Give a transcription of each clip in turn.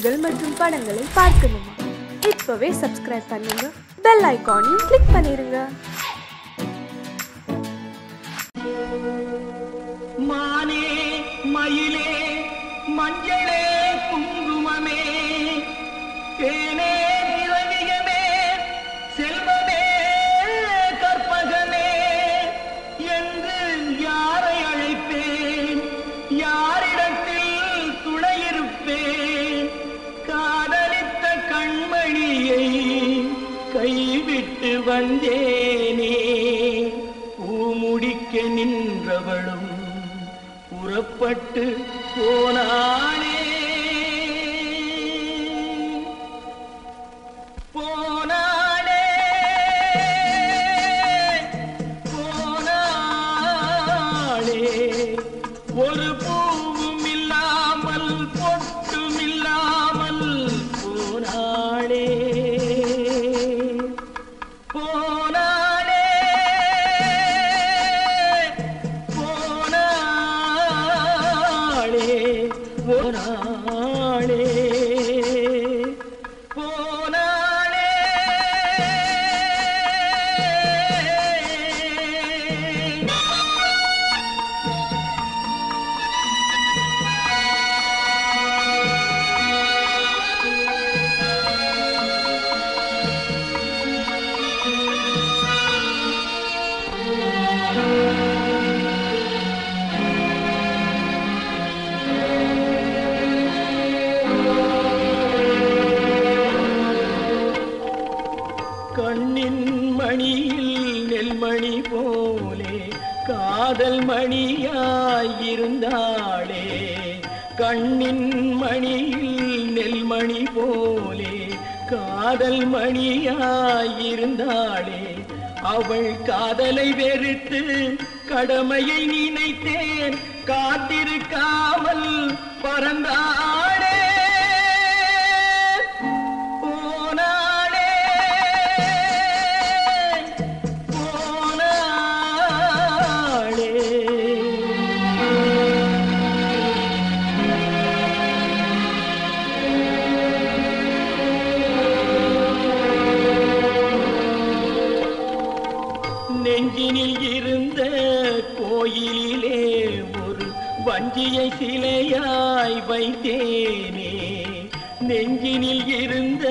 நிகழ்ச்சிகள் மற்றும் படங்களை பார்க்கணுமா? இப்பவே சப்ஸ்கிரைப் பண்ணுங்க, பெல் ஐகானையும் கிளிக் பண்ணிருங்க. மானே மயிலே மஞ்சளே குங்குமமே தேனே திரவியமே செல்வமே கற்பகமே என்று யாரை அழைப்பேன்? யாரிடத்தில் துணையிருப்பேன்? காதலித்த கண்மணியை கைவிட்டு வந்தேனே. பூமுடிக்க நின்றவளும் புறப்பட்டு போனானே. போனானே போனானே ஒரு பூவும் இல்லாமல் பொட்டும் இல்லாமல் போனானே. போனானே போனானே போனானே போனானே. கண்ணின் மணியில் நெல்மணி போலே காதல் மணியாயிருந்தாளே. கண்ணின் மணியில் நெல்மணி போலே காதல் மணியாயிருந்தாளே. அவள் காதலை வெறுத்து கடமையை நினைத்தேன், காத்திருக்காமல் பறந்தாளே. நெஞ்சினில் இருந்த கோயிலிலே ஒரு வஞ்சியை சிலையாய் வைத்தேனே. நெஞ்சினில் இருந்த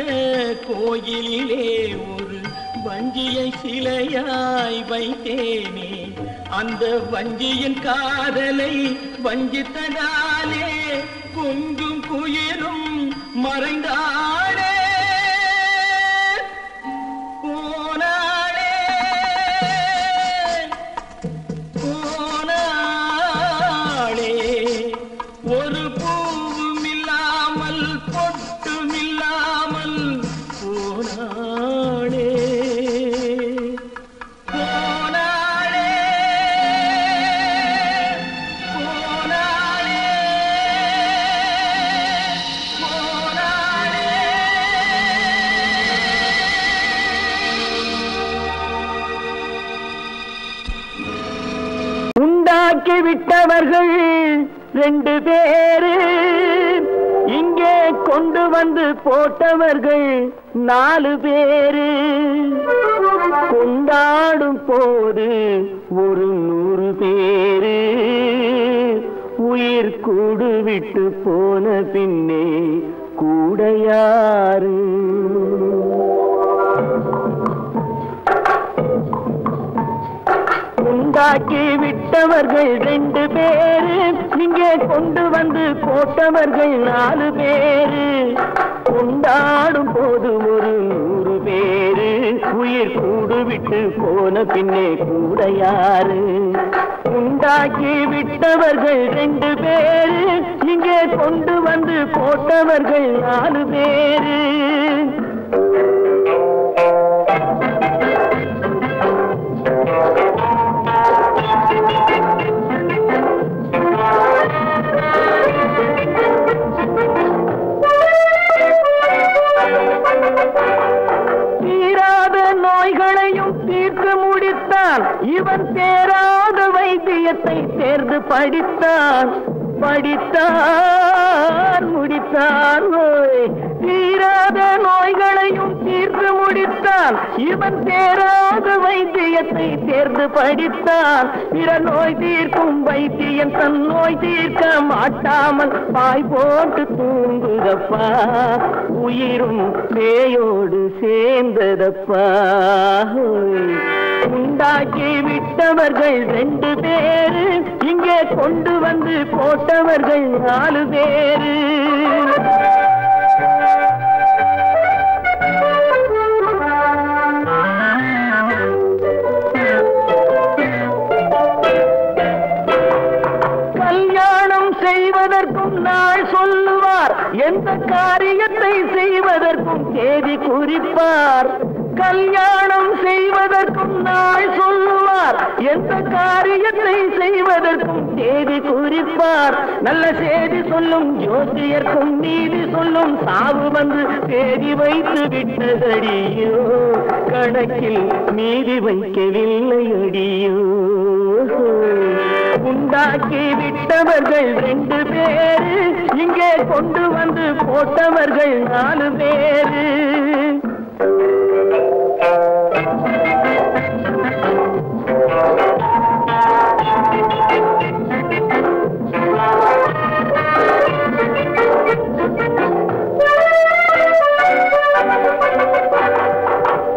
கோயிலிலே ஒரு வஞ்சியை சிலையாய் வைத்தேனே. அந்த வஞ்சியின் காதலை வஞ்சித்ததாலே கொஞ்சம் குயிலும் மறைந்தாளே. ஒரு பூவும் இல்லாமல் பொட்டும் இல்லாமல் போனாளே. போனாளே போனாளே போனாளே. உண்டாக்கி விட்டவர்கள் 2 பேரு, இங்கே கொண்டு வந்து போட்டவர்கள் 4 பேரு. கொண்டாடும் போது ஒரு 100 பேரு, உயிர் கூடு விட்டு போன பின்னே கூட யாரு? உண்டாக்கி விட்டவர்கள் 2 பேரு, இங்கே கொண்டு வந்து போட்டவர்கள் 4 பேரு. கொண்டாடும் போது ஒரு 100 பேரு, உயிர் கூடு விட்டு போன பின்னே கூட யாரு? உண்டாக்கி விட்டவர்கள் 2 பேரு, இங்கே கொண்டு வந்து போட்டவர்கள் 4 பேரு. தீராத நோய்களையும் தீர்த்து முடித்தான் இவன், தேராத வைத்தியத்தை தேர்ந்து படித்தான். படித்தான் முடித்தான் தீராத நோய்களையும் தீர்த்து முடித்தான் இவன் தேராத வைத்தியத்தை தேர்ந்து படித்தான் பிற நோய் தீர்க்கும் வைத்தியன் தன் நோய் தீர்க்க மாட்டாமல் பாய் போட்டு தூங்குதப்பா உயிரும் பேயோடு சேர்ந்ததப்பா உண்டாக்கி விட்டவர்கள் 2 பேரு இங்கே கொண்டு வந்து போட்டவர்கள் 4 பேரு கல்யாணம் செய்வதற்கும் நாள் சொல்லுவார் எந்த காரியத்தை செய்வதற்கும் தேதி குறிப்பார் கல்யாணம் செய்வதற்கும் நாள் சொல்லுவார் எந்த காரியத்தை செய்வதற்கும் தேதி குறிப்பார் நல்ல செய்தி சொல்லும் ஜோசியர்க்கும் நீதி சொல்லும் சாவு வந்து தேதி வைத்து விட்டதடியோ கணக்கில் மீதி வைக்கவில்லை அடியோ உண்டாக்கி விட்டவர்கள் 2 பேரு இங்கே கொண்டு வந்து போட்டவர்கள் 4 பேரு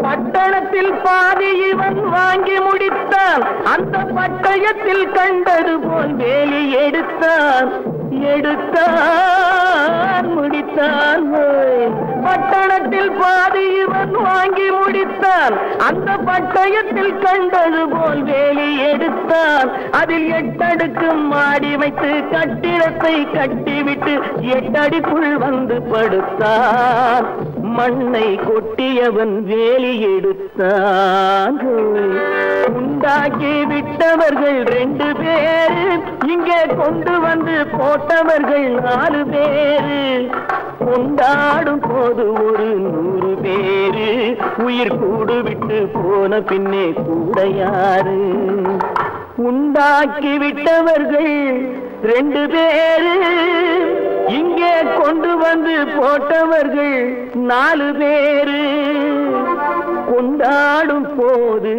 பட்டணத்தில் பாதி இவன் வாங்கி முடித்தான் அந்த பட்டயத்தில் கண்டது போல் வேலி எடுத்தான் முடித்தான் பட்டணத்தில் பாதி இவன் வாங்கி முடித்தான் அந்த பட்டயத்தில் கண்டது போல் வேலி எடுத்தான் அதில் 8 அடுக்கு மாடி வைத்து கட்டிடத்தை கட்டிவிட்டு 8 அடிக்குள் வந்து படுத்தான் மண்ணை கொட்டியவன் வேலி எடுத்தான் உண்டாக்கி விட்டவர்கள் 2 பேரு இங்கே கொண்டு வந்து போட்டவர்கள் 4 பேரு கொண்டாடும் போது ஒரு 100 பேரு உயிர் கூடு விட்டு போன பின்னே கூட யாரு உண்டாக்கி விட்டவர்கள் 2 பேரு இங்கே கொண்டு வந்து போட்டவர்கள் 4 பேரு கொண்டாடும் போது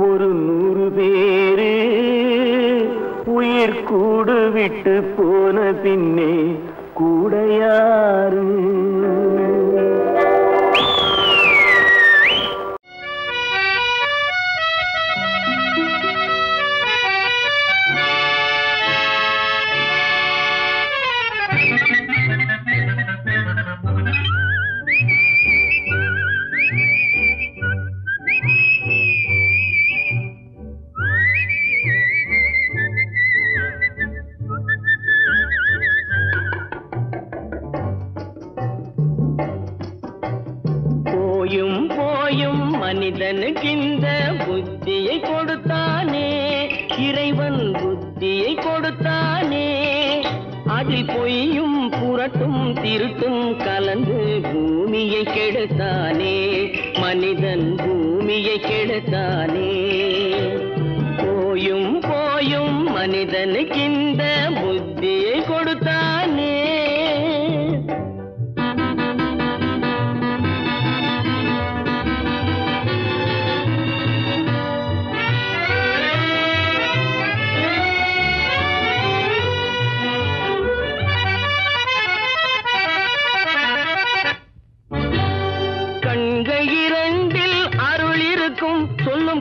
ஒரு 100 பேரு உயிர் கூடு விட்டு போன பின்னே கூட யாரு மனிதனுக்கிந்த புத்தியை கொடுத்தானே இறைவன் புத்தியை கொடுத்தானே அதில் பொய்யும் புரட்டும் திருட்டும் கலந்து பூமியை கெடுத்தானே மனிதன் பூமியை கெடுத்தானே போயும் போயும் மனிதனுக்கிந்த புத்தியை கொடுத்தானே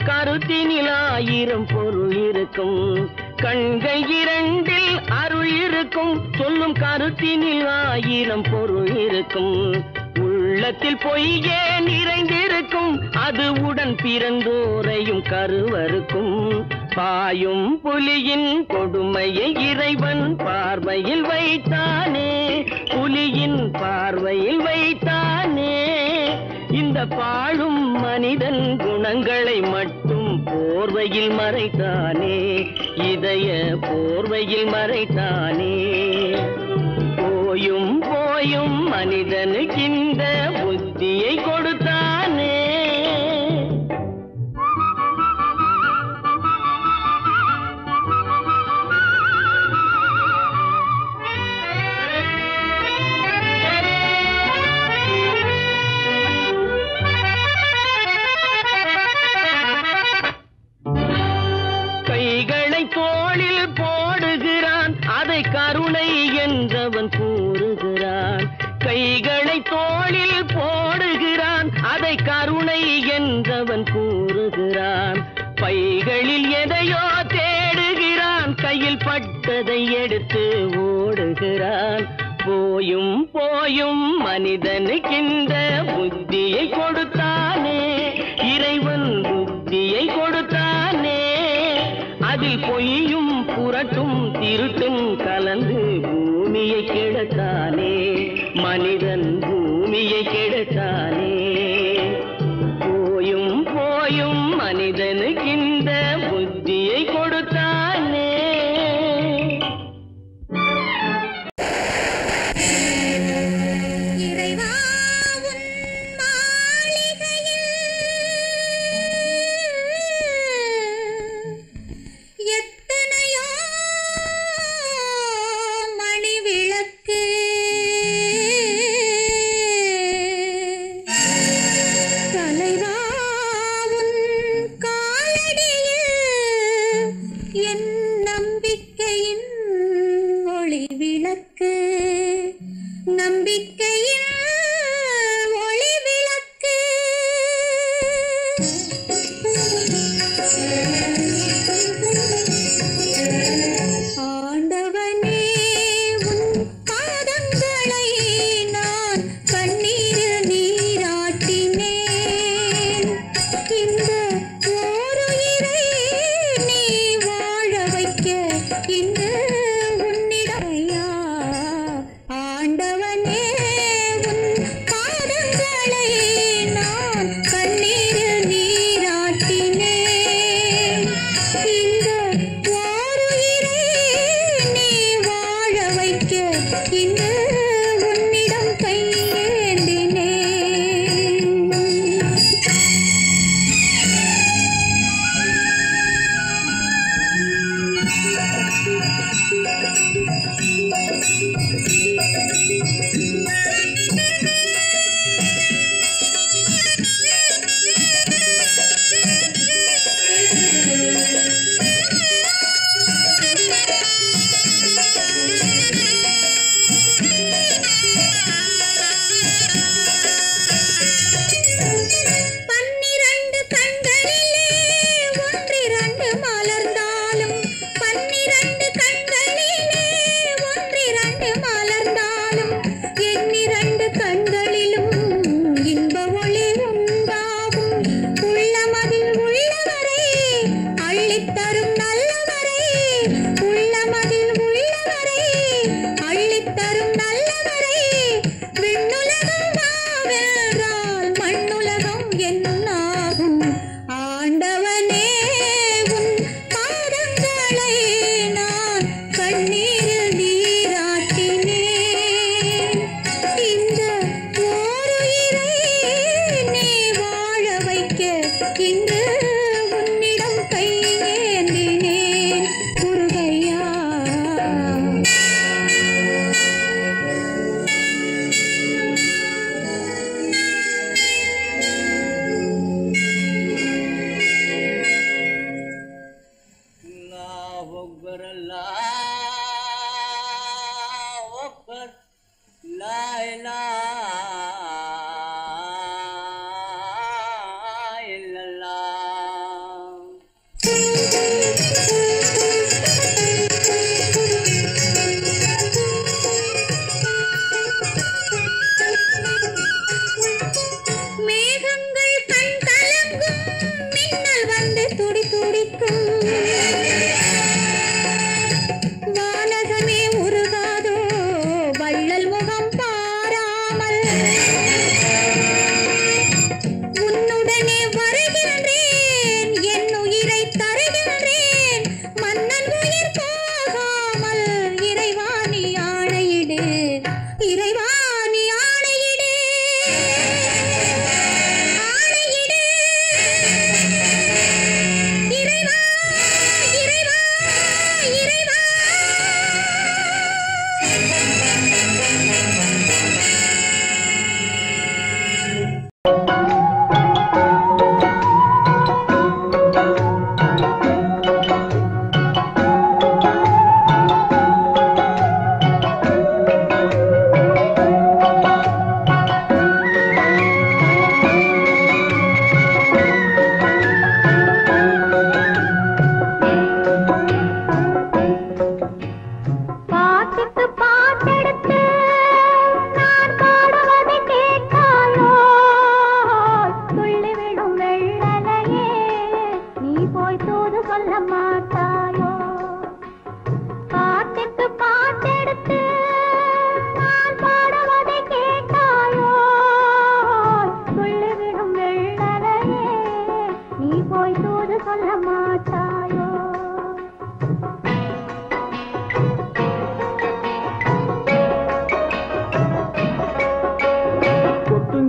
கருத்தினில் 1000 பொருள் இருக்கும் கண்கள் 2 அருள் இருக்கும் சொல்லும் கருத்தினில் 1000 பொருள் இருக்கும் உள்ளத்தில் பொய்யே நிறைந்திருக்கும் அது உடன் பிறந்தோரையும் கருவருக்கும் பாயும் புலியின் கொடுமையை இறைவன் பார்வையில் வைத்தானே புலியின் பார்வையில் வைத்தானே இந்த பாழும் மனிதன் குணங்களை மட்டும் போர்வையில் மறைத்தானே இதய போர்வையில் மறைத்தானே போயும் போயும் மனிதனுக்கு இந்த புத்தியை கொடுத்தானே தோளில் போடுகிறான், அதை கருணை என்றவன் கூறுகிறான். பைகளில் எதையோ தேடுகிறான், கையில் பட்டதை எடுத்து ஓடுகிறான். போயும் போயும் மனிதனுக்கின்ற புத்தியை கொடுத்தானே, இறைவன் புத்தியை கொடுத்தானே. அதில் பொய்யும் புரட்டும் திருட்டும் கலந்து பூமியை கெடுத்தானே, மனிதன் பூமியை கெடுத்தானே. போயும் போயும் மனிதனுக்கின்ற புத்தியை கொடுத்தானே.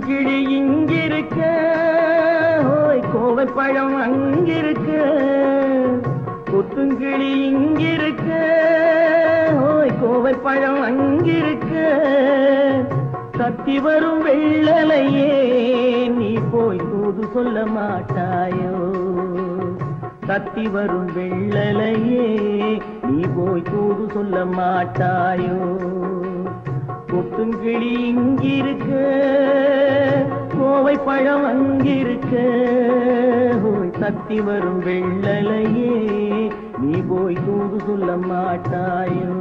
கொத்துங்கிளி இங்கிருக்க, ஓய் கோவை பழம் அங்கிருக்க. கொத்துங்கிளி இங்கிருக்க, ஓய் கோவை பழம் அங்கிருக்க. தத்தி வரும் வெள்ளலையே நீ போய் தூது சொல்ல மாட்டாயோ. தத்தி வரும் வெள்ளலையே நீ போய் தூது சொல்ல மாட்டாயோ. கொத்துங்கிளி இங்கிருக்க, கோவை பழம் அங்கிருக்க. ஓய் தத்தி வரும் வெள்ளலையே நீ போய் தூது சொல்ல மாட்டாயோ.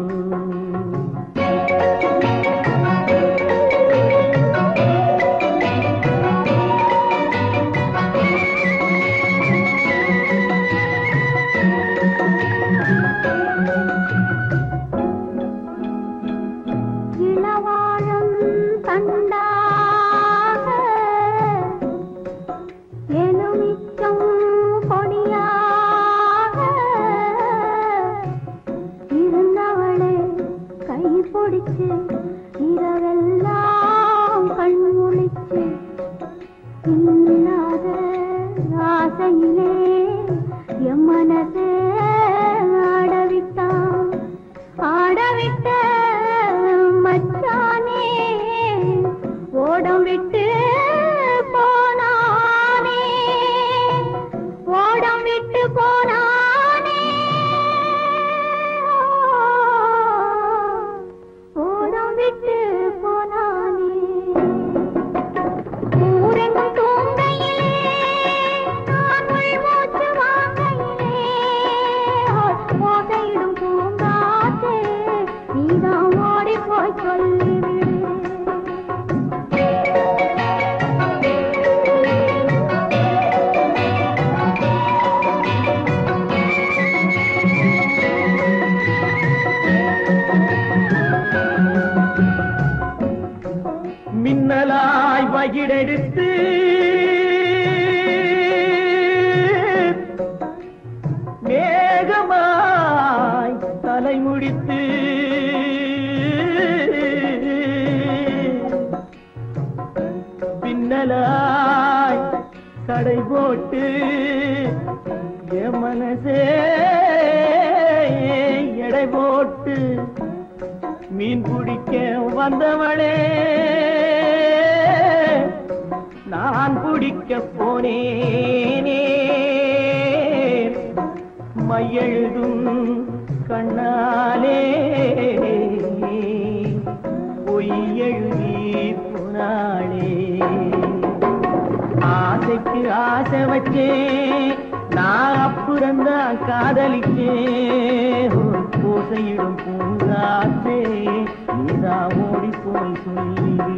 இரவெல்லாம் கண்முழிச்சு இல்லாத ஆசையிலே என் மனசே ஆடவிட்டான். ஆடவிட்ட மச்சானே ஓடம் விட்டு போனானே. ஓடம் விட்டு போனானே. விட்டு போனானே. ஊரெங்கும் தூங்கையிலே நான் உள்மூச்சு வாங்கையிலே ஓசையிடும் பூங்காற்றே நீதான் ஓடி போய் சொல்லிவிடு. மின்னலாய் வகிடெடுத்து மேகமாய் தலைமுடித்து பின்னலாய் கடை போட்டு என் மனசே எடை போட்டு மீன் பிடிக்க வந்தவளே நான் பிடிக்க போனேனே. மையெழுதும் கண்ணாலே பொய் எழுதி போனாளே. ஆசைக்கு ஆசை வச்சே நான் அப்புறந்தான் காதலிச்சேன். ஓசையிடும் பூங்காற்றே நீதான் ஓடி போய் சொல்லிவிடு.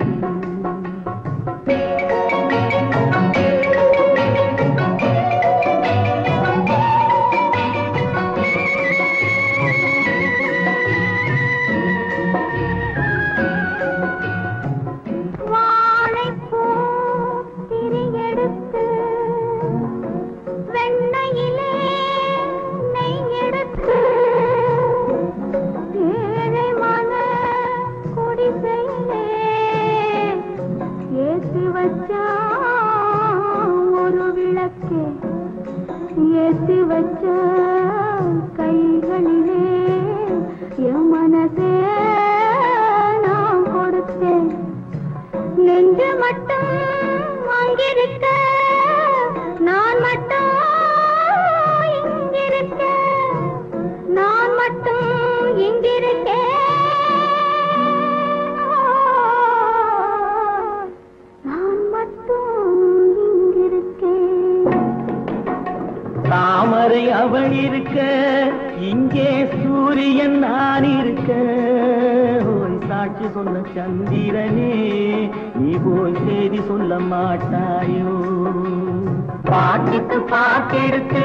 ஏத்தி வச்ச கைகளிலே என் மனசே நான் கொடுத்தேன். நெஞ்சு மட்டும் அங்கிருக்க நான் மட்டும் இங்கிருக்க. நான் மட்டும் இங்கிருக்கேன். நான் மட்டும் இங்கிருக்கேன். தாமரை அவள் இருக்க இங்கே சூரியன் நான் இருக்க. ஓய் சாட்சி சொன்ன சந்திரனே நீ போய் செய்தி சொல்ல மாட்டாயோ. பாட்டுக்கு பாட்டெடுத்து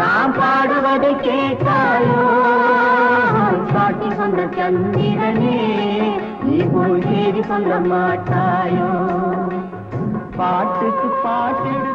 நாம் பாடுவதை கேட்டாயோ. சாட்சி சொன்ன சந்திரனே நீ போய் செய்தி சொல்ல மாட்டாயோ. பாட்டுக்கு பாட்டெடுத்து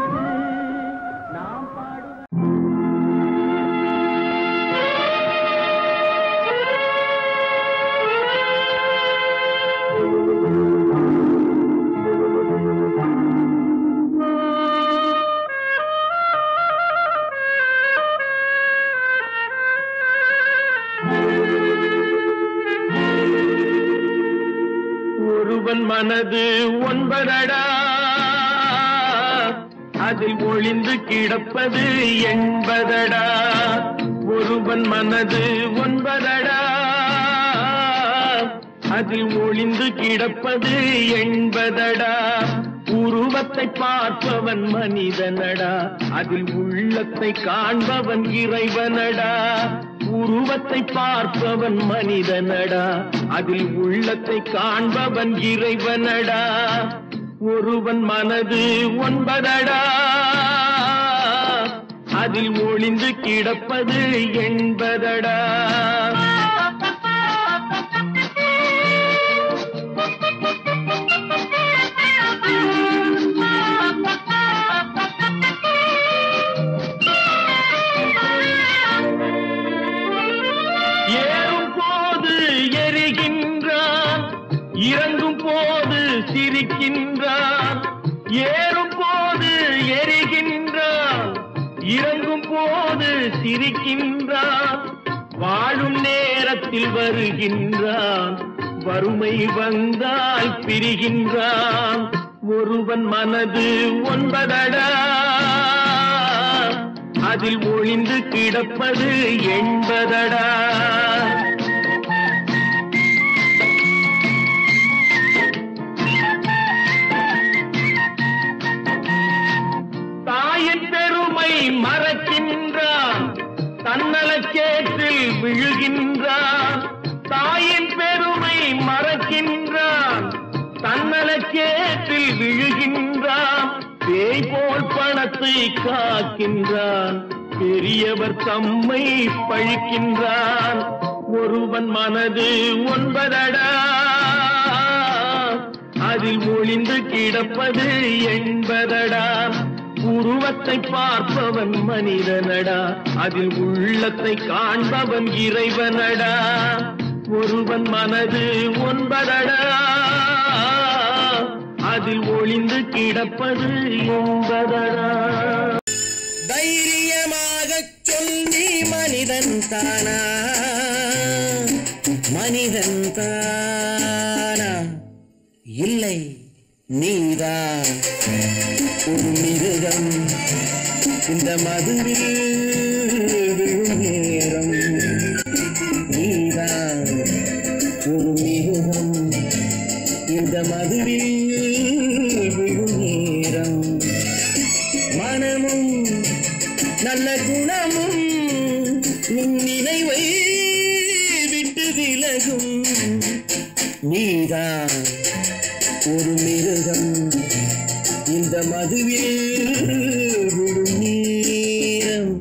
ஒருவன் மனது ஒன்பதடா, அதில் ஒளிந்து கிடப்பது எண்பதடா. ஒருவன் மனது ஒன்பதடா, அதில் ஒளிந்து கிடப்பது எண்பதடா. உருவத்தை பார்ப்பவன் மனிதனடா, அதில் உள்ளத்தை காண்பவன் இறைவனடா. உருவத்தை பார்ப்பவன் மனிதனடா, அதில் உள்ளத்தை காண்பவன் இறைவனடா. ஒருவன் மனது ஒன்பதடா, அதில் ஒளிந்து கிடப்பது எண்பதடா. ஏறும் போது எரிகின்றான், இறங்கும் போது சிரிக்கின்றான். ஏறும் போது எரிகின்றான், இறங்கும் போது சிரிக்கின்றான். வாழும் நேரத்தில் வருகின்றான், வறுமை வந்தால் பிரிகின்றான். ஒருவன் மனது ஒன்பதடா, அதில் ஒளிந்து கிடப்பது எண்பதடா. தாயின் பெருமை மறக்கின்றான், தன்னலச்சேற்றில் விழுகின்றான். தாயின் பெருமை மறக்கின்றான், தன்னலச்சேற்றில் விழுகின்றான். பேய் போல் பணத்தை காக்கின்றான், பெரியவர் தம்மை பழிக்கின்றான். ஒருவன் மனது ஒன்பதடா, அதில் ஒளிந்து கிடப்பது எண்பதடா. உருவத்தை பார்ப்பவன் மனிதனடா, அதில் உள்ளத்தை காண்பவன் இறைவனடா. ஒருவன் மனது ஒன்பதடா, அதில் ஒளிந்து கிடப்பது எண்பதடா. தைரியமாக சொல் நீ மனிதன் தானா, மனிதன் தானா? இல்லை, நீதான் ஒரு மிருகம். இந்த மதுவில் விழும் நேரம் நீதான் ஒரு மிருகம். இந்த மதுவில் விழும் நேரம் மனமும் நல்ல குணமும் உன் நினைவை விட்டு விலகும். நீதான் ஒரு மிருகம். இந்த மதுவில் விழும் நேரம்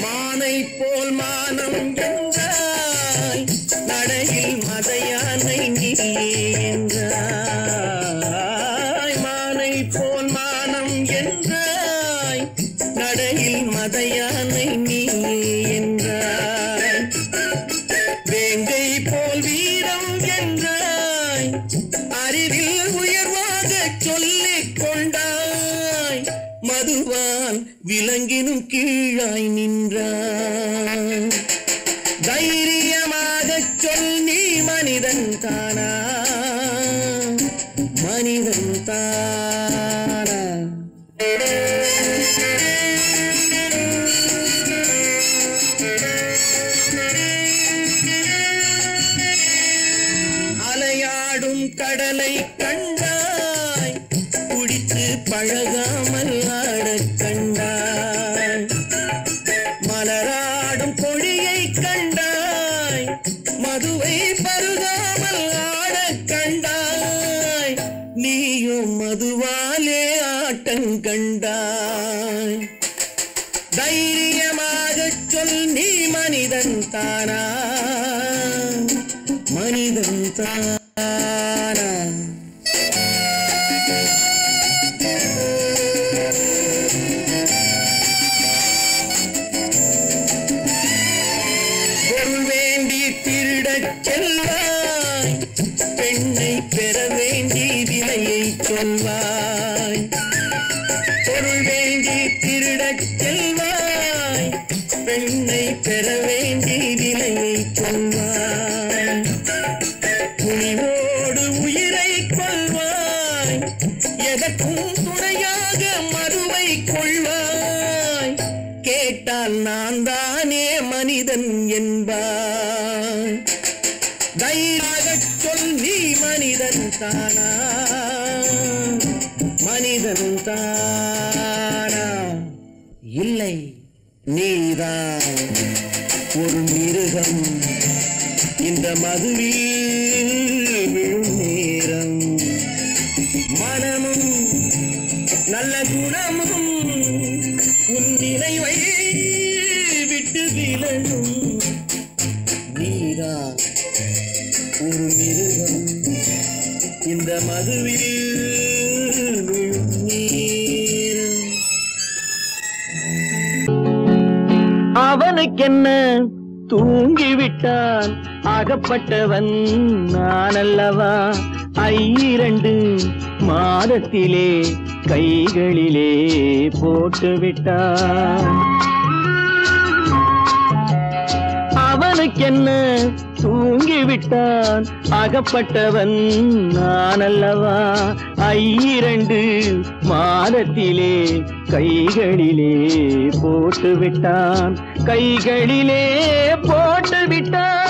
மானை போல் மானம் என்றாய், நடையில் மதையானை நீ என்றாய். மானை போல் மானம் என்றாய், நடையில் மதையானை நீ என்றாய். வேங்கை போல் வீரம் என்றாய், அறிவில் உயர்வாக சொல்லிக் கொண்டாய். மதுவால் விலங்கினும் கீழாய் நின்றாய். தைரியமாக சொல் நீ மனிதன் தானா, மனிதன் தானா? அலையாடும் கடலை கண்டாய், குடித்து பழகாமல் ஆடக் கண்டாய். மலராடும் பொழியை கண்டாய், மதுவை பருகாமல் ஆடக் கண்டாய். நீயும் மதுவாலே ஆட்டங்கண்டாய். தைரியமாக சொல் நீ மனிதன் தானா, மனிதன் தானா? பொருள் வேண்டி திருடச் செல்வாய், பெண்ணை பெற வேண்டி விலையை சொல்வாய். பொருள் வேண்டி திருடச் செல்வாய், பெண்ணை பெற வேண்டி நிலையை கொள்வாய், துணிவோடு உயிரை கொள்வாய், எதற்கும் துணையாக மறுவை கொள்வாய், கேட்டால் நான் தானே மனிதன் என்பாய். தைரியமாகச் சொல் நீ மனிதன் தானா, மனிதன் தானா? இல்லை, நீதான் ஒரு மிருகம். இந்த மதுவில் விழும் நேரம் மனமும் நல்ல குணமும் உன் நினைவை விட்டு விலகும். நீதான் ஒரு மிருகம். இந்த மதுவில் விழும் நேரம். அவனுக்கென்ன தூங்கிவிட்டான், அகப்பட்டவன் நான் அல்லவா? 2 மாதத்திலே கைகளிலே போட்டுவிட்டான். அவனுக்கென்ன தூங்கிவிட்டான், அகப்பட்டவன் நான் அல்லவா? 2 மாதத்திலே கைகளிலே போட்டுவிட்டான், கைகளிலே போட்டுவிட்டான்.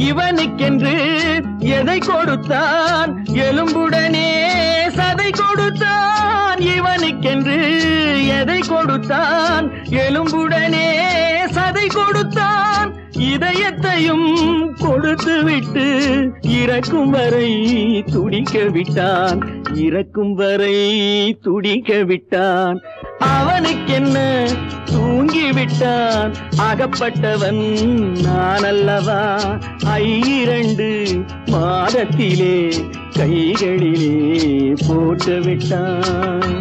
இவனுக்கென்று எதை கொடுத்தான், எலும்புடனே சதை கொடுத்தான். இவனுக்கென்று எதை கொடுத்தான், எலும்புடனே சதை கொடுத்தான். இதயத்தையும் கொடுத்து விட்டு இறக்கும் வரை துடிக்க விட்டான், இறக்கும் வரை துடிக்க விட்டான். அவனுக்கென்ன தூங்கிவிட்டான், அகப்பட்டவன் நான் அல்லவா? 2 மாதத்திலே கைகளிலே போட்டுவிட்டான்.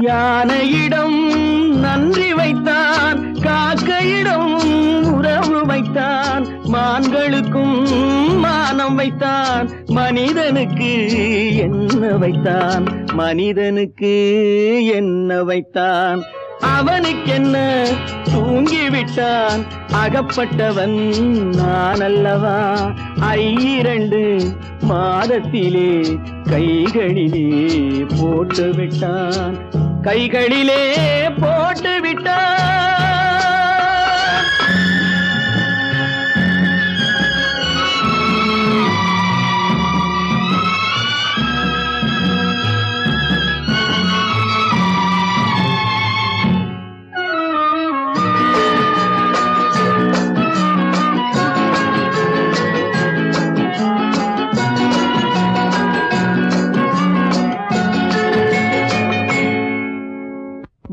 யானையிடம் நன்றி வைத்தான், காக்கையிடம் உறவு வைத்தான், மான்களுக்கும் மானம் வைத்தான், மனிதனுக்கு என்ன வைத்தான், மனிதனுக்கு என்ன வைத்தான்? அவனுக்கென்ன தூங்கிவிட்டான், அகப்பட்டவன் நான் அல்லவா? 2 மாதத்திலே கைகளிலே போட்டுவிட்டான், கைகளிலே போட்டுவிட்டான்.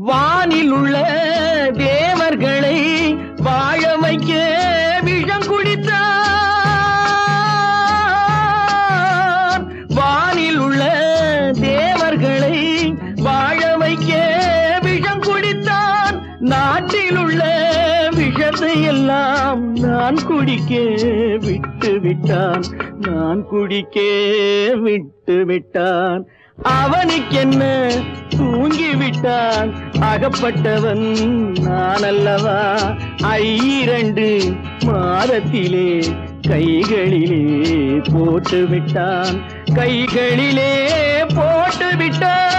வானில் உள்ள தேவர்களை வாழ வைக்க விஷம் குடித்தான். வானில் உள்ள தேவர்களை வாழ வைக்க விஷம் குடித்தான். நாட்டில் உள்ள விஷத்தை எல்லாம் நான் குடிக்க விட்டு விட்டான், நான் குடிக்க விட்டு விட்டான். அவனுக்கென்ன தூங்கிவிட்டான், அகப்பட்டவன் நான் அல்லவா? 2 மாதத்திலே கைகளிலே போட்டுவிட்டான், கைகளிலே போட்டுவிட்டான்.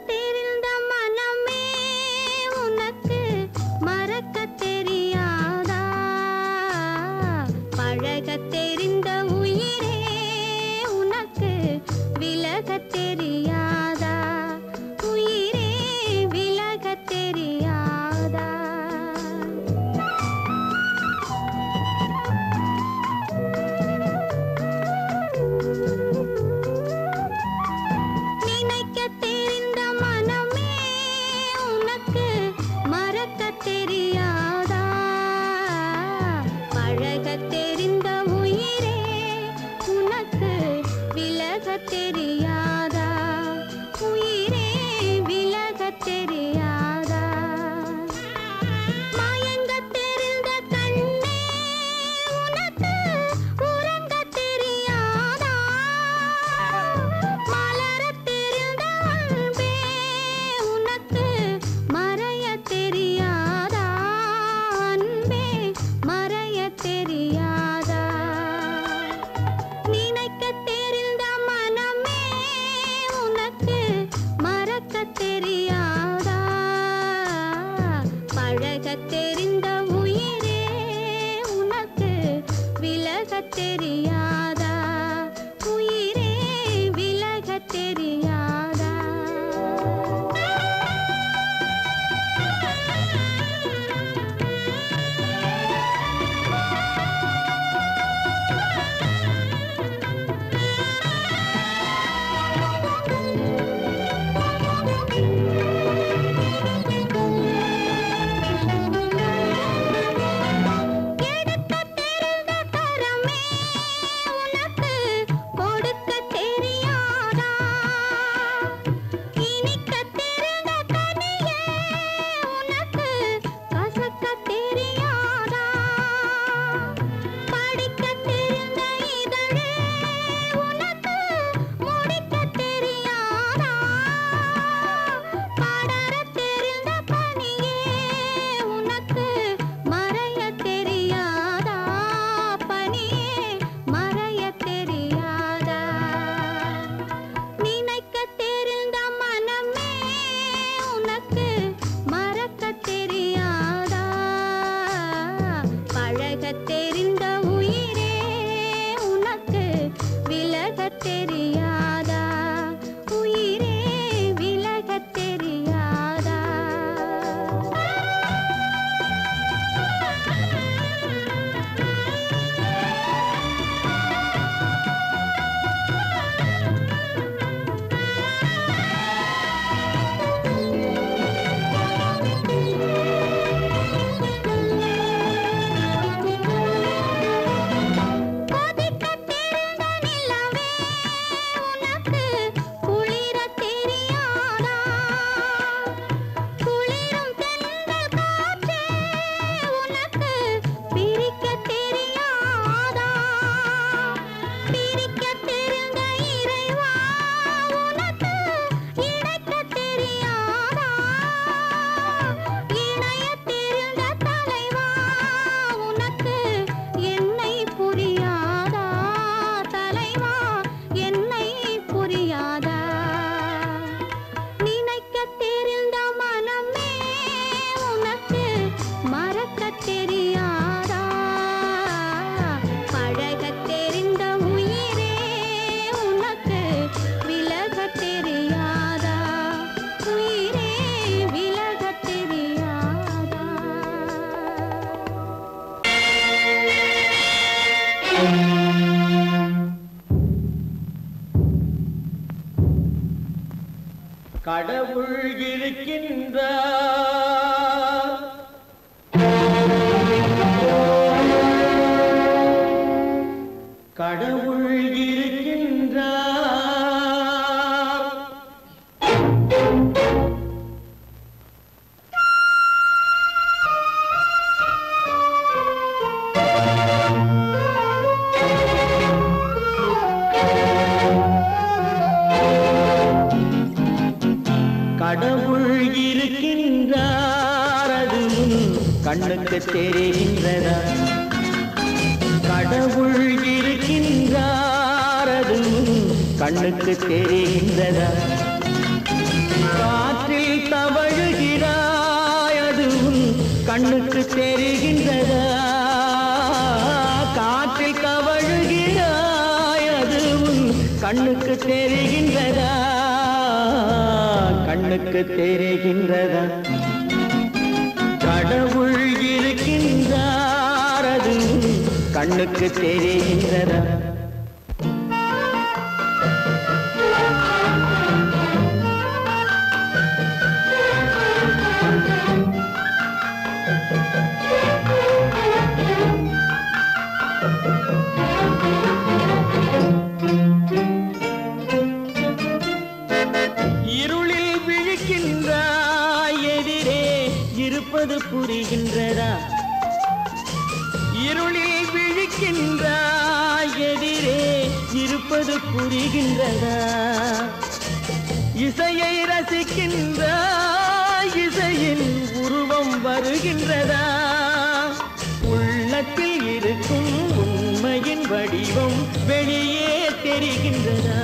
தெரிந்த மனமே உனக்கு மறக்க தெரியாதா? பழக தெரிந்த உயிரே உனக்கு விலக தெரியாதா? உயிரே விலக தெரியாதா? நினைக்க தெரிந்த மனமே உனக்கு மறக்க தெரியாதா? பழக தெரிந்த உயிரே உனக்கு விலக தெரியாதா? உயிரே விலக தெரியாதா? மயங்க தெரிந்த கண்ணே உனக்கு உறங்க தெரியாதா? மலர தெரிந்த அன்பே உனக்கு மறைய தெரியாதா? அன்பே மறைய தெரியாதா? நினைக்க தெரிந்த மனமே உனக்கு மறக்க தெரியாதா? பழக தெரிந்த உயிரே உனக்கு விலக தெரியாதா? உயிரே விலக தெரியாதா? எடுக்க தெரிந்த கரமே உனக்கு கொடுக்க தெரியாதா? இனிக்க தெரிந்த கனியே உனக்கு கசக்க தெரியாதா? படிக்க தெரிந்த இதழே உனக்கு முடிக்க தெரியாதா? படர தெரிந்த பனியே உனக்கு மறைய தெரியாதா? பனியே மறைய தெரியாதா? நினைக்க தெரிந்த மனமே உனக்கு மறக்க தெரியாதா? பழக தெரிந்த உயிரே உனக்கு விலக தெரியாதா? உயிரே விலக தெரியாதா? கொதிக்க தெரிந்த நிலவே உனக்கு குளிர தெரியாதா? குளிரும் தென்றல் காற்றே உனக்கு பிரிக்க தெரியாதா? பிரிக்க தெரிந்த இறைவா உனக்கு இணைக்க தெரியாதா? இணைய தெரிந்த தலைவா உனக்கு என்னை புரியாதா? தலைவா என்னை புரியாதா? நினைக்க தெரிந்த மனமே உனக்கு மறக்க தெரியாதா? பழக தெரிந்த உயிரே உனக்கு விலக தெரியாதா? உயிரே விலக தெரியாதா? கடவுள் இருக்கின்றார், கடவுள் இருக்கின்றார். கடவுள் இருக்கின்றார், அது உன் கண்ணுக்கு தெரிகின்றதா? கடவுள் இருக்கின்றார், அது உன் கண்ணுக்கு தெரிகின்றதா? கண்ணுக்கு தெரிகின்றதா கடவுள் இருக்கின்றார் அது கண்ணுக்கு தெரிகின்றதா புரிகின்றதா இருளில் விழிக்கின்றாய் எதிரே இருப்பது புரிகின்றதா இசையை ரசிக்கின்றாய் இசையின் உருவம் வருகின்றதா உள்ளத்தில் இருக்கும் உண்மையின் வடிவம் வெளியே தெரிகின்றதா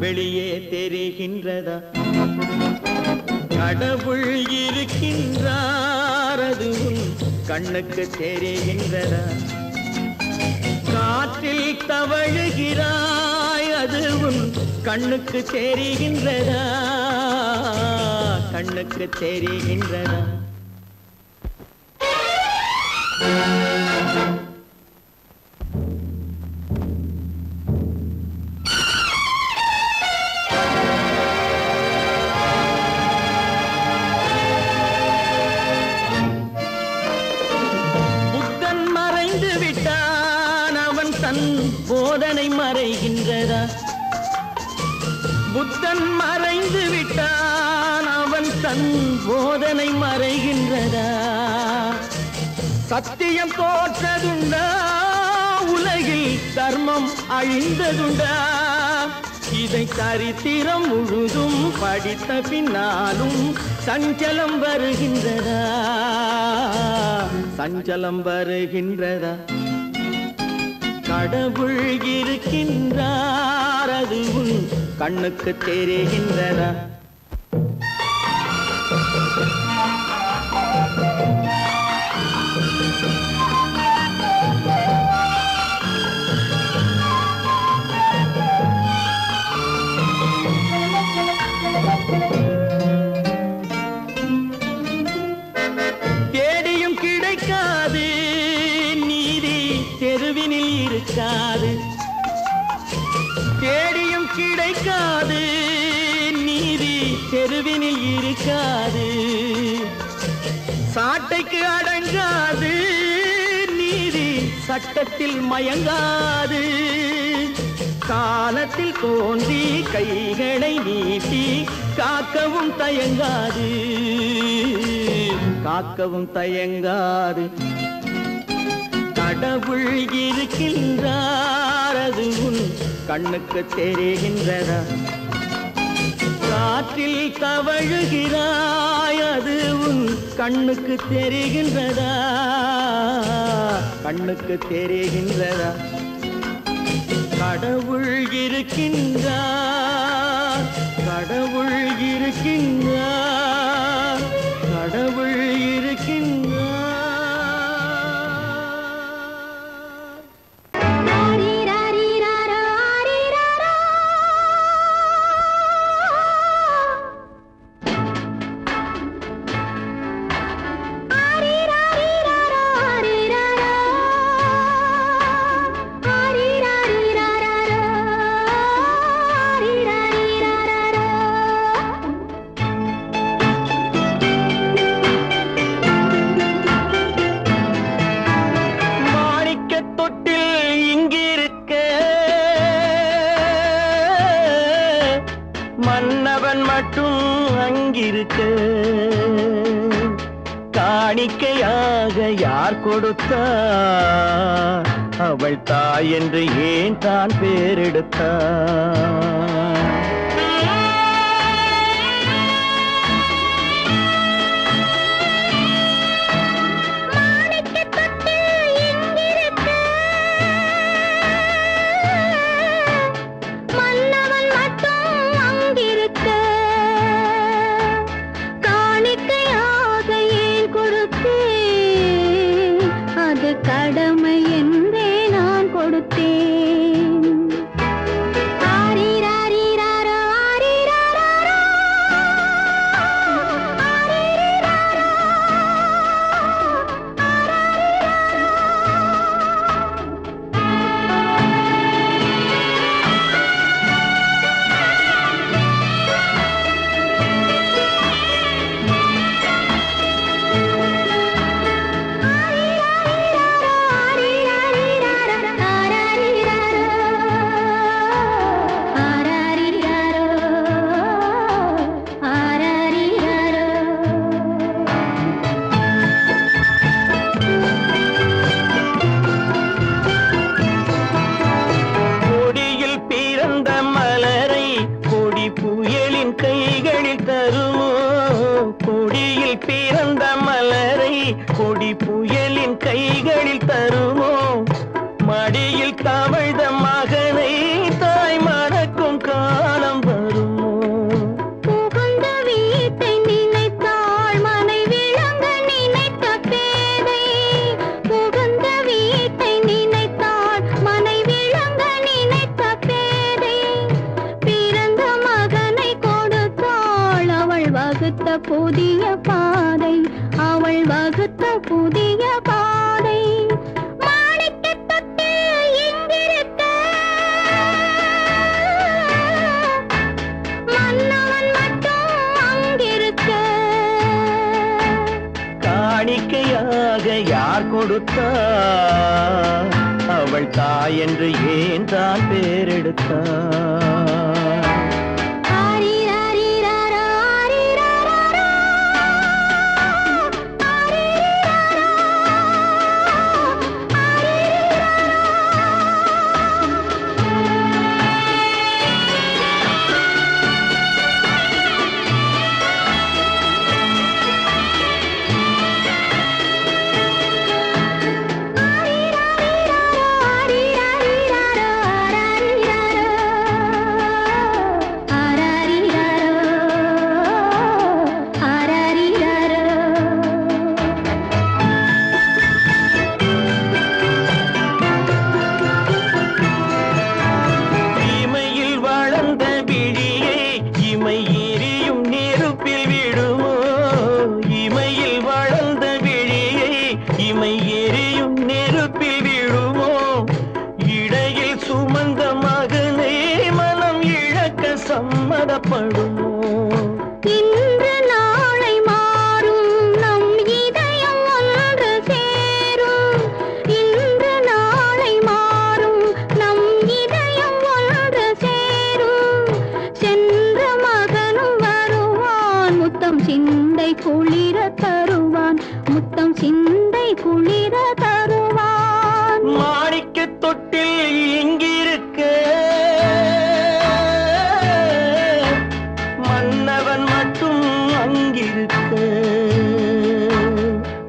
வெளியே தெரிகின்றதா கடவுள் இருக்கின்றார் அது கண்ணுக்கு தெரிகின்றதா காற்றில் தவழுகிறாய் அது கண்ணுக்கு தெரிகின்றதா கண்ணுக்கு தெரிகின்றதா போதனை மறைகின்றதா புத்தன் மறைந்து விட்டான் அவன் தன் போதனை மறைகின்றதா சத்தியம் தோற்றதுண்டா உலகில் தர்மம் அழிந்ததுண்டா இதை சரித்திரம் முழுதும் படித்த பின்னாலும் சஞ்சலம் வருகின்றதா சஞ்சலம் வருகின்றதா கடவுள் இருக்கின்றார் அது கண்ணுக்கு தெரிகின்றதா தேடியும் கிடைக்காது நீதி தெருவினில் இருக்காது தேடியும் கிடைக்காது நீதி தெருவினில் இருக்காது சாட்டைக்கு அடங்காது நீதி சட்டத்தில் மயங்காது காலத்தில் தோன்றி கைகளை நீட்டி காக்கவும் தயங்காது காக்கவும் தயங்காது கடவுள் இருக்கின்றார் அது கண்ணுக்கு தெரிகின்றதா காற்றில் தவழுகிறாய் அது கண்ணுக்கு தெரிகின்றதா கண்ணுக்கு தெரிகின்றதா கடவுள் இருக்கின்றார் கடவுள் இருக்கின்றார் கடவுள் இருக்கின்றார் மன்னவன் மட்டும் அங்கிருக்க காணிக்கையாக யார் கொடுத்தார் அவள் தாய் என்று ஏன் தான் பேரெடுத்தார் கடமை என்றே நான் கொடுத்தேன். ஆரி ராரி புயலின் கைகளில் தருமோ கொடியில் பிறந்த மலரை கொடி புயலின் கைகளில் தருமோ மடியில் தவழ்ந்த மகனை தாய் மறக்கும் காலம் வருமோ புகுந்த வீட்டை நினைத்தாள் மனை விளங்க நினைத்த பேதை புகுந்த வீட்டை நினைத்தாள் மனை விளங்க நினைத்த பேதை பிறந்த மகனை கொடுத்தாள் அவள் வகுத்த புதிய பாதை அவள் வகுத்த புதிய பாதை மாணிக்கத் தொட்டில் இங்கிருக்க மன்னவன் மட்டும் அங்கிருக்க காணிக்கையாக யார் கொடுத்தா அவள் தாய் என்று ஏன் தான் பேரெடுத்தா ஆரிராரிராரா, ஆரிராராரா, ஆரிராரா, இமையில் வளர்ந்த விழியை இமை எரியும் நெருப்பில் விடுமோ இமையில் வளர்ந்த விழியை இமை எரியும் நெருப்பில் விடுமோ இடையில் சுமந்த மகனை மனம் இழக்க சம்மதப்படுமோ இன்று நாளை மாறும் நம் இதயம் ஒன்று சேரும் இன்று நாளை மாறும் நம் இதயம் ஒன்று சேரும் சென்ற மகனும் வருவான் முத்தம் சிந்தை குளிர தருவான் முத்தம் சிந்தை குளிர தருவான் மாணிக்கத் தொட்டில் இங்கிருக்க மன்னவன் மட்டும் அங்கிருக்க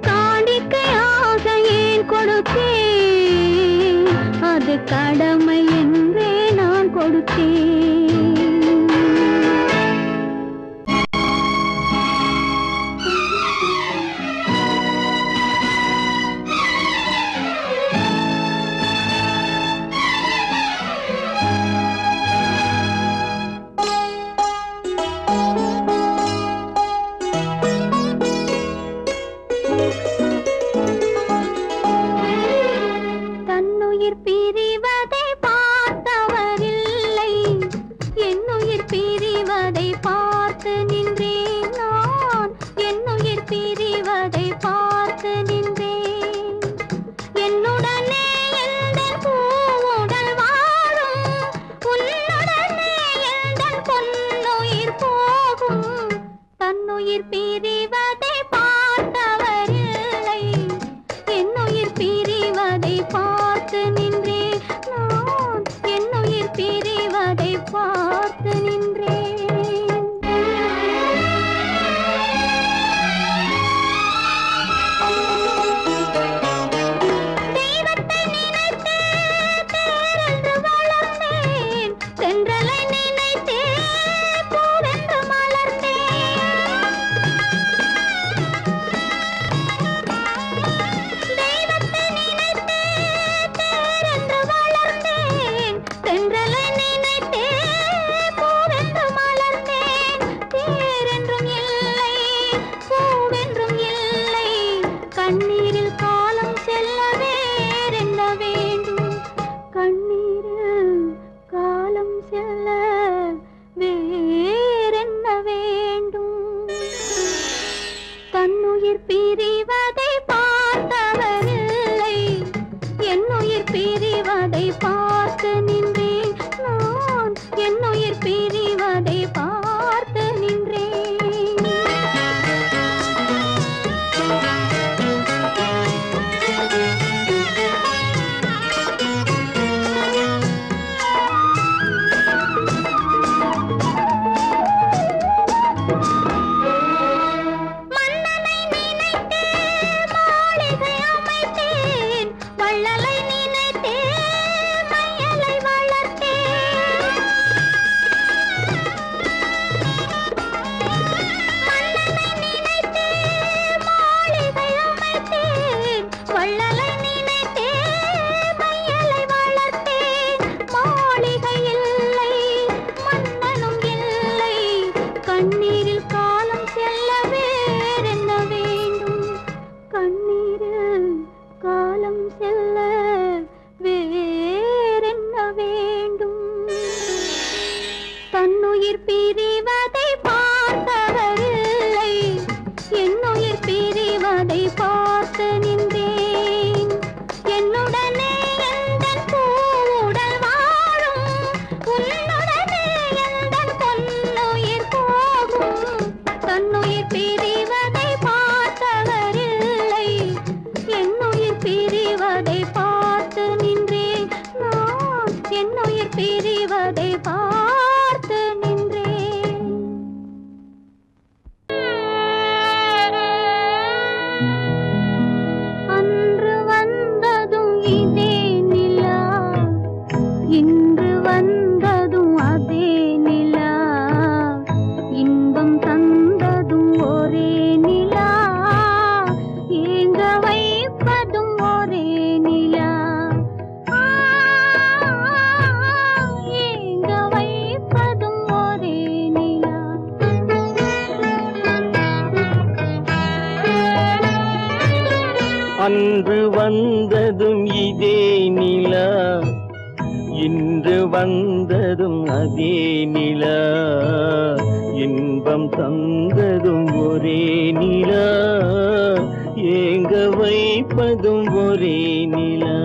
காணிக்கையாக ஏன் கொடுத்தேன் அது கடமை என்றே நான் கொடுத்தேன் தன்னுயிர் பிரிவதை பார்த்தவரில்லை என் கண்ணீரில் காலம் செல்ல வேறென்ன வேண்டும் கண்ணீரில் காலம் செல்ல வேறென்ன வேண்டும் தன்னுயிர் பிரிவதை பார்த்தவரில்லை என்னுயிர் பிரிவதை பார்த்து நின்றேன் என்னுடனே எந்தன் பூவுடல் வாழும் உன்னுடனே எந்தன் பொன்னுயிர் போகும் தன்னுயிர் பிரிவதை பார்த்தவரில்லை என்னுயிர் பிரிவதை பார்த்து நின்றேன் நான் என்னுயிர் பிரிவதை பார்த்து நின்றேன் அன்று வந்ததும் இதே நிலா இன்று வந்ததும் அதே நிலா இன்பம் தந்ததும் ஒரே நிலா ஏங்க வைப்பதும் ஒரே நிலா ஏங்க வைப்பதும் ஒரே நிலா அன்று வந்ததும் இதே நிலா இன்று வந்ததும் அதே நிலா இன்பம் தந்ததும் ஒரே நிலா ஏங்க வைப்பதும் ஒரே நிலா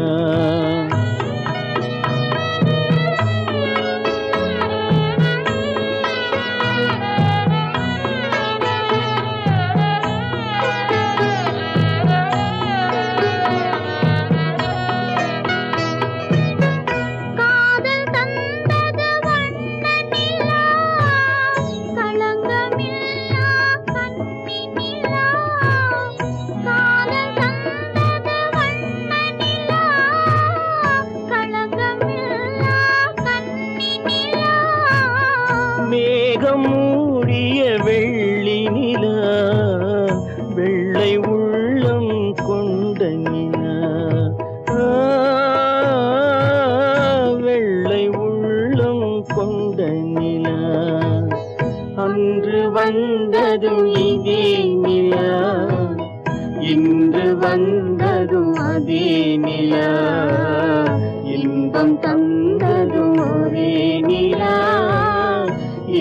காதல் தந்தது வண்ண நிலா களங்கமில்லா கண்ணி நிலா காதல் தந்தது வண்ண நிலா களங்கமில்லா கண்ணி நிலா மேகம் மூடிய வெள்ளி நிலா வெள்ளை உள்ளம் கொண்ட நிலா வெள்ளை உள்ளம் கொண்ட நிலா அன்று வந்ததும் இதே நிலா இன்று வந்ததும் அதே நிலா இன்பம் தந்ததும் ஒரே நிலா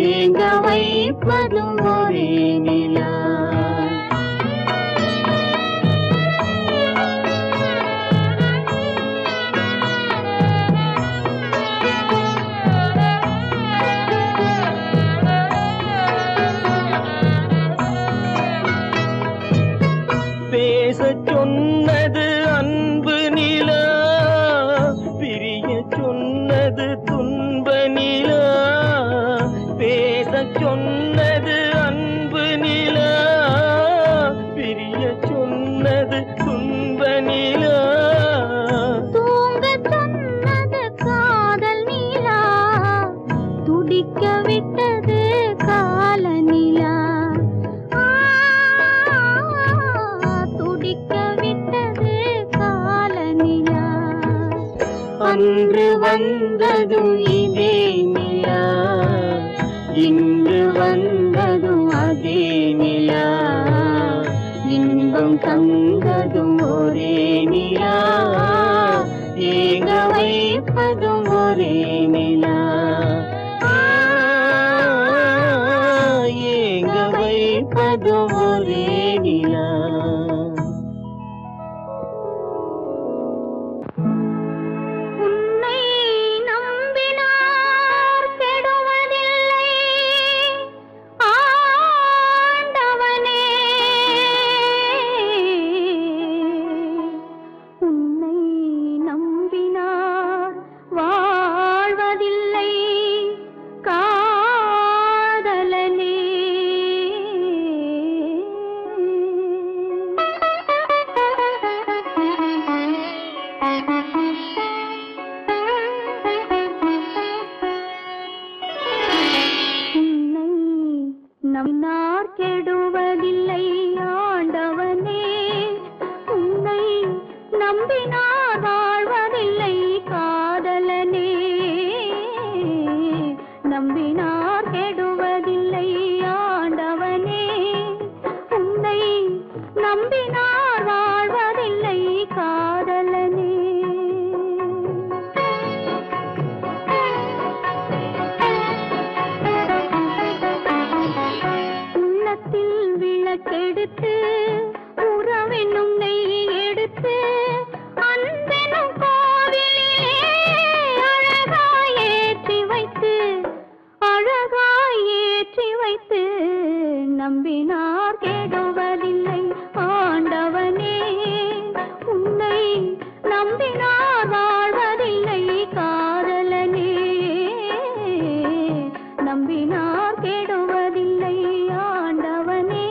ஏங்க வைப்பதும் ஒரே நிலா பேசச் சொன்னது அன்பு நிலா பிரிய சொன்னது துன்ப நிலா பேசச் சொன்னது அன்பு நிலா பிரிய சொன்னது துன்ப நிலா தூங்கச் சொன்னது காதல் நிலா துடிக்க விட்டது கால நிலா துடிக்க விட்டது கால நிலா அன்று வந்ததும் இதே நிலா இன்று வந்ததும் அதே நிலா இன்பம் தந்ததும் ஒரே நிலா ஏங்க வைப்பதும் ஒரே நிலா ஏங்க வைப்பதும் ஒரே நிலா உன்னை நம்பினார் கெடுவதில்லை ஆண்டவனே உன்னை நம்பினார் வாழ்வதில்லை காதலனே உன்னை நம்பினார் கெடுவதில்லை ஆண்டவனே உன்னை நம்பினார் வாழ்வதில்லை காதலனே நம்பினார் கெடுவதில்லை வகுத்து உறவென்னும் நெய் எடுத்து அன்பெனும் கோவிலிலே அழகாய் ஏற்றி வைத்து நம்பினார் கெடுவதில்லை ஆண்டவனே உன்னை நம்பினார் வாழ்வதில்லை காதலனே நம்பினார் கெடுவதில்லை ஆண்டவனே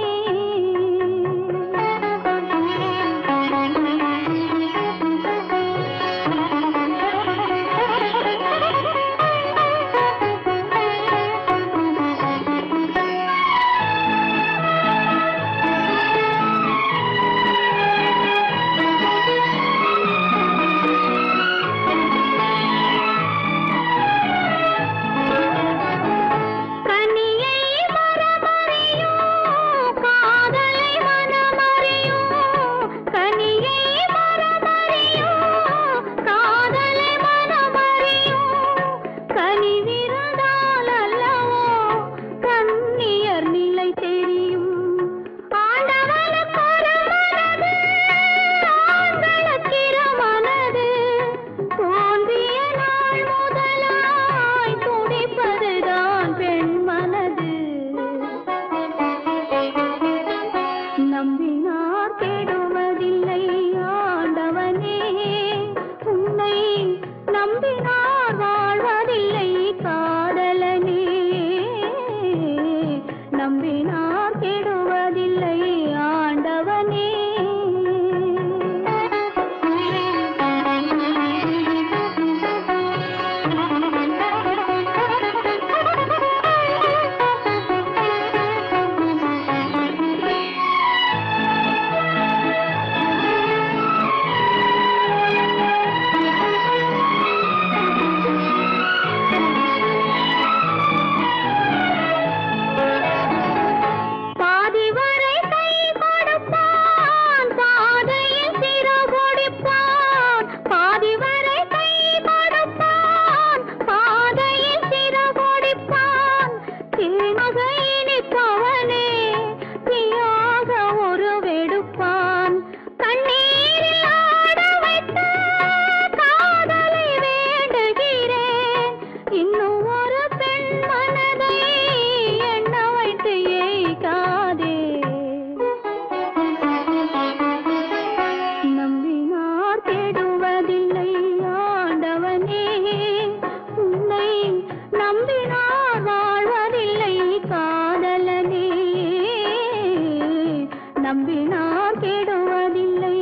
நம்பினார் கெடுவதில்லை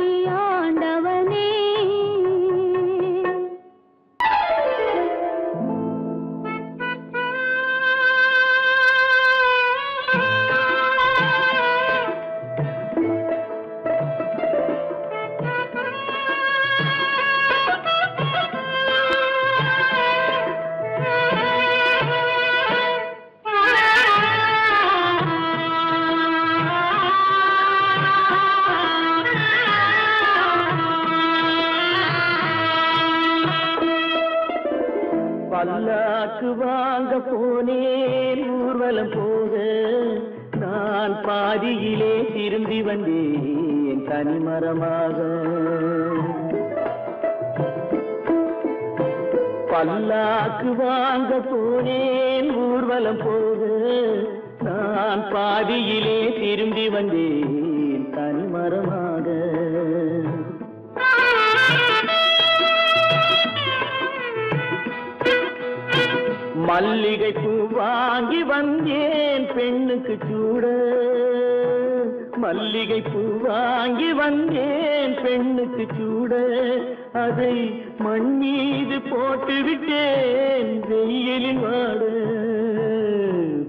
ஆண்டவனே. பல்லாக்கு வாங்க போனேன் ஊர்வலம் போக, நான் பாதியிலே திரும்பி வந்தேன் தனிமரமாக. பல்லாக்கு வாங்க போனேன் ஊர்வலம் போக, நான் பாதியிலே திரும்பி வந்தேன் தனிமரமாக. மல்லிகை பூ வாங்கி வந்தேன் பெண்ணுக்கு சூட, மல்லிகை பூ வாங்கி வந்தேன் பெண்ணுக்கு சூட, அதை மண் மீது போட்டு விட்டேன் வெயிலில் வாட,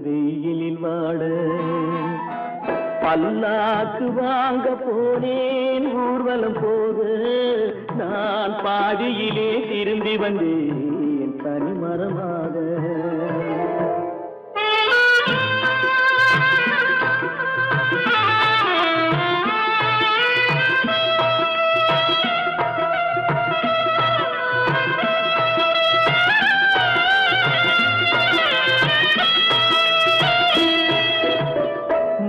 வெயிலில் வாட. பல்லாக்கு வாங்க போனேன் ஊர்வலம் போக, நான் பாதியிலே திரும்பி வந்தேன் தனிமரமாக.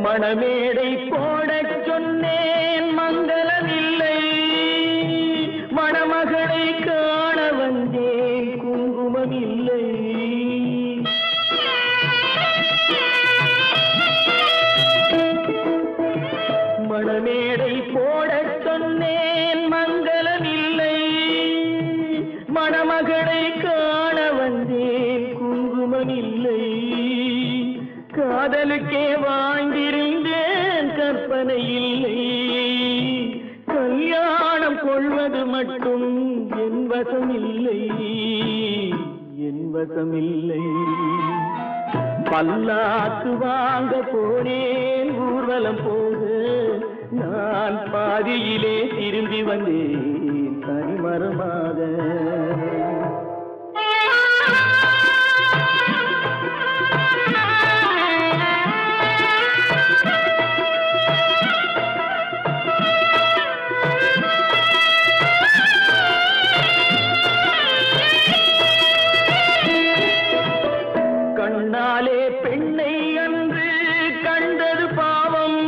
மணமேடை போட வாழ்ந்திருந்தேன் கற்பனை இல்லை கல்யாணம் கொள்வது மட்டும் என் வசமில்லை என் வசமில்லை பல்லாக்கு வாங்க போனேன் ஊர்வலம் போது நான் பாதியிலே திரும்பி வந்தேன் தனிமரமாக கண்ணாலே பெண்ணை அன்று கண்டது பாவம்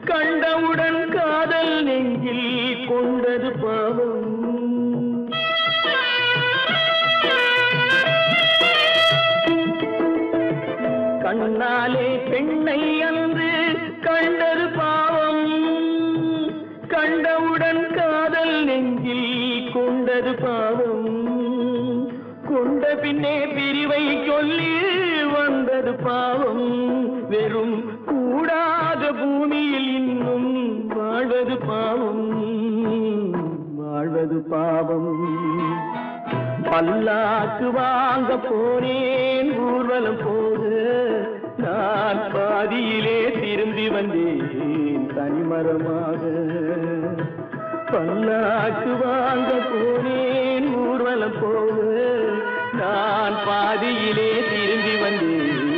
கண்டவுடன் காதல் நெஞ்சில் கொண்டது பாவம் கண்ணாலே பெண்ணை அன்று கண்டது பாவம் கண்டவுடன் காதல் நெஞ்சில் கொண்டது பாவம் கொண்ட பின்னே பிரிவை சொல்லி வந்தது பாவம் வெறும் கூடாத பூமியில் இன்னும் வாழ்வது பாவம் வாழ்வது பாவம் பல்லாக்கு வாங்க போனேன் ஊர்வலம் போது நான் பாதியிலே திரும்பி வந்தேன் தனிமரமாக பல்லாக்கு வாங்க போனேன் ஊர்வலம் போது நான் பாதியிலே திரும்பி வந்தேன்